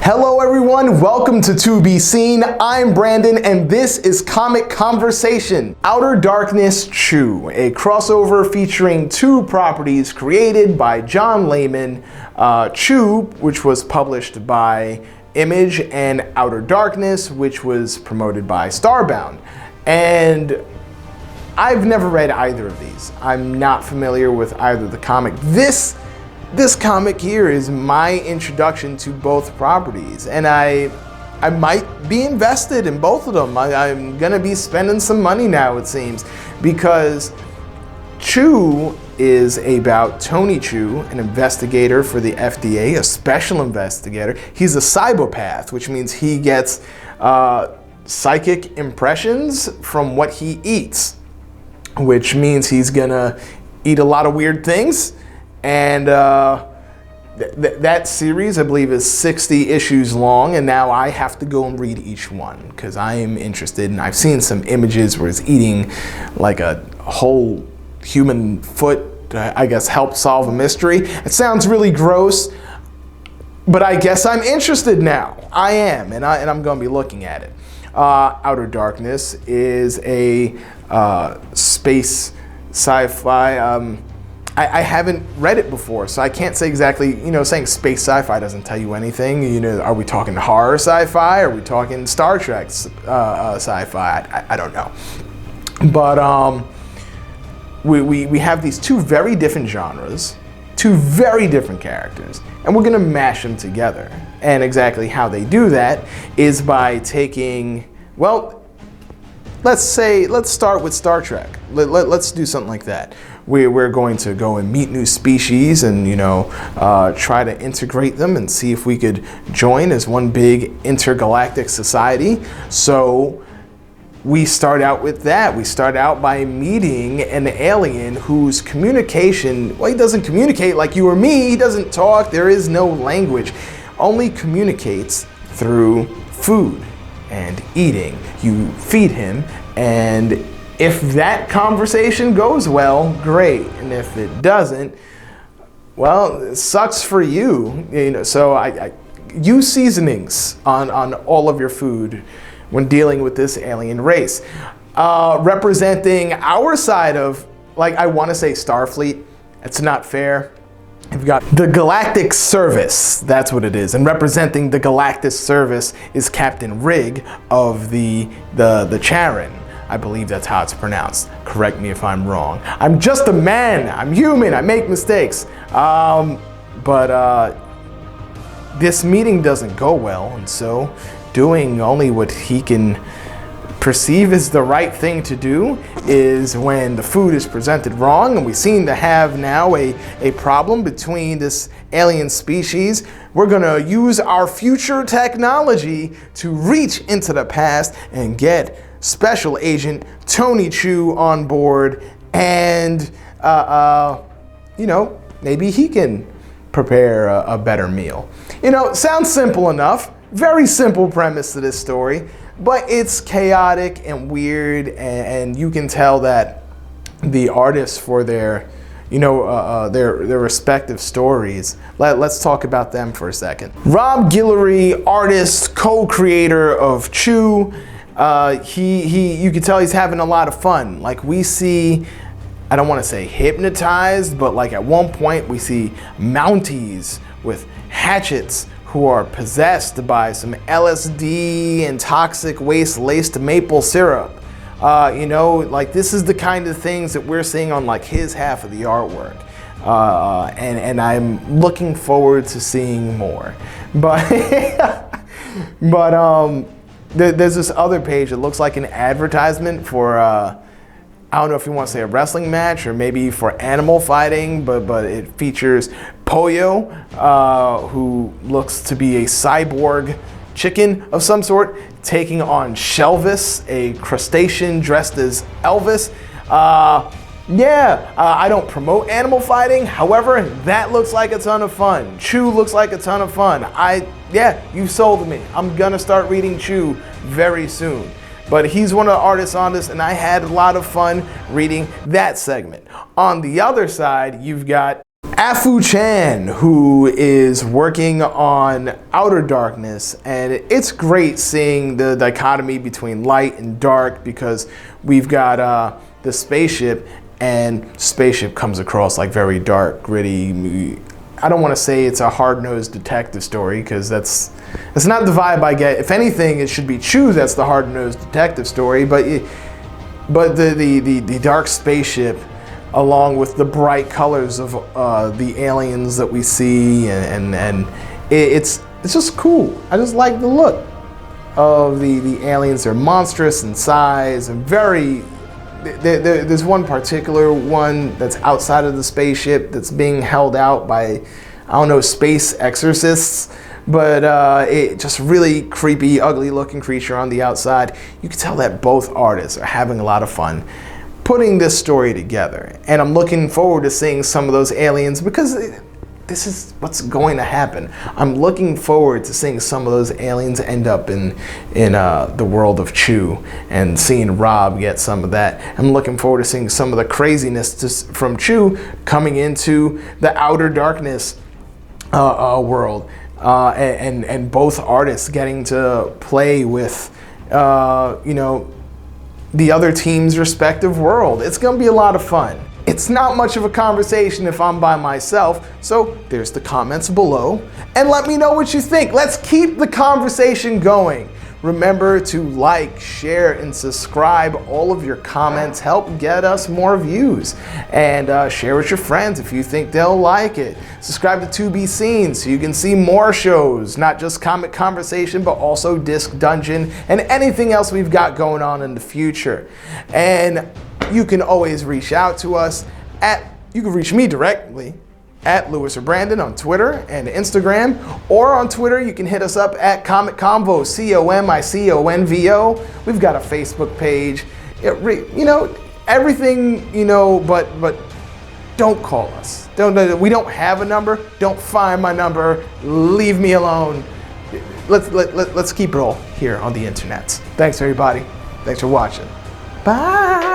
Hello everyone, welcome to To Be Seen. I'm Brandon and this is Comic Conversation. Outer Darkness Chew, a crossover featuring two properties created by John Layman, Chew, which was published by Image, and Outer Darkness, which was promoted by Starbound. And I've never read either of these. I'm not familiar with either the comic. This comic here is my introduction to both properties, and I might be invested in both of them. I'm gonna be spending some money now, it seems, because Chew is about Tony Chew, an investigator for the FDA, a special investigator. He's a psychopath, which means he gets psychic impressions from what he eats, which means he's gonna eat a lot of weird things. And that series, I believe, is 60 issues long, and now I have to go and read each one because I am interested, and I've seen some images where he's eating like a whole human foot to, I guess, help solve a mystery. It sounds really gross, but I guess I'm interested now. I am, and I'm going to be looking at it. Outer Darkness is a space sci-fi. I haven't read it before, so I can't say exactly, saying space sci-fi doesn't tell you anything. Are we talking horror sci-fi? Are we talking Star Trek sci-fi? I don't know. But we have these two very different genres, two very different characters, and we're gonna mash them together. And exactly how they do that is by taking, well, let's start with Star Trek. Let's do something like that. We're going to go and meet new species and, try to integrate them and see if we could join as one big intergalactic society. So we start out with that. We start out by meeting an alien whose communication, well, he doesn't communicate like you or me. He doesn't talk. There is no language. Only communicates through food and eating. You feed him, and if that conversation goes well, great. And if it doesn't, well, it sucks for you. So I use seasonings on all of your food when dealing with this alien race. Representing our side of, I want to say Starfleet. It's not fair. We've got the Galactic Service, that's what it is. And representing the Galactic Service is Captain Rig of the Charon. I believe that's how it's pronounced. Correct me if I'm wrong. I'm just a man. I'm human. I make mistakes. But this meeting doesn't go well, and so doing only what he can perceive as the right thing to do is when the food is presented wrong, and we seem to have now a problem between this alien species. We're gonna use our future technology to reach into the past and get Special Agent Tony Chew on board, and maybe he can prepare a better meal. Sounds simple enough. Very simple premise to this story, but it's chaotic and weird, and you can tell that the artists for their respective stories. Let's talk about them for a second. Rob Guillory, artist, co-creator of Chew. You can tell he's having a lot of fun. We see, I don't want to say hypnotized, but at one point we see Mounties with hatchets who are possessed by some LSD and toxic waste laced maple syrup. This is the kind of things that we're seeing on his half of the artwork. And I'm looking forward to seeing more. But there's this other page that looks like an advertisement for, I don't know if you want to say a wrestling match or maybe for animal fighting, but it features Pollo, who looks to be a cyborg chicken of some sort, taking on Shelvis, a crustacean dressed as Elvis. I don't promote animal fighting. However, that looks like a ton of fun. Chew looks like a ton of fun. You sold me. I'm gonna start reading Chew very soon. But he's one of the artists on this, and I had a lot of fun reading that segment. On the other side, you've got Afu Chan, who is working on Outer Darkness, and it's great seeing the dichotomy between light and dark, because we've got the spaceship, and spaceship comes across like very dark, gritty. I don't want to say it's a hard-nosed detective story, because that's not the vibe I get. If anything, it should be Chew that's the hard-nosed detective story, but the dark spaceship, along with the bright colors of the aliens that we see, and it's just cool. I just like the look of the aliens. They're monstrous in size and very. There's one particular one that's outside of the spaceship that's being held out by, I don't know, space exorcists, but it just really creepy, ugly looking creature on the outside. You can tell that both artists are having a lot of fun putting this story together, and I'm looking forward to seeing some of those aliens, because this is what's going to happen. I'm looking forward to seeing some of those aliens end up in the world of Chew, and seeing Rob get some of that. I'm looking forward to seeing some of the craziness from Chew coming into the Outer Darkness world, and both artists getting to play with, you know, the other team's respective world. It's gonna be a lot of fun. It's not much of a conversation if I'm by myself, so there's the comments below, and let me know what you think. Let's keep the conversation going. Remember to like, share, and subscribe. All of your comments help get us more views. And share with your friends if you think they'll like it. Subscribe to To Be Seen so you can see more shows, not just Comic Conversation, but also Disc Dungeon and anything else we've got going on in the future. And you can always reach out to us you can reach me directly at Lewis or Brandon on Twitter and Instagram, or on Twitter you can hit us up at Comic Convo, COMICONVO. We've got a Facebook page. You know, everything, you know, but don't call us. We don't have a number. Don't find my number. Leave me alone. Let's keep it all here on the internet. Thanks everybody. Thanks for watching. Bye.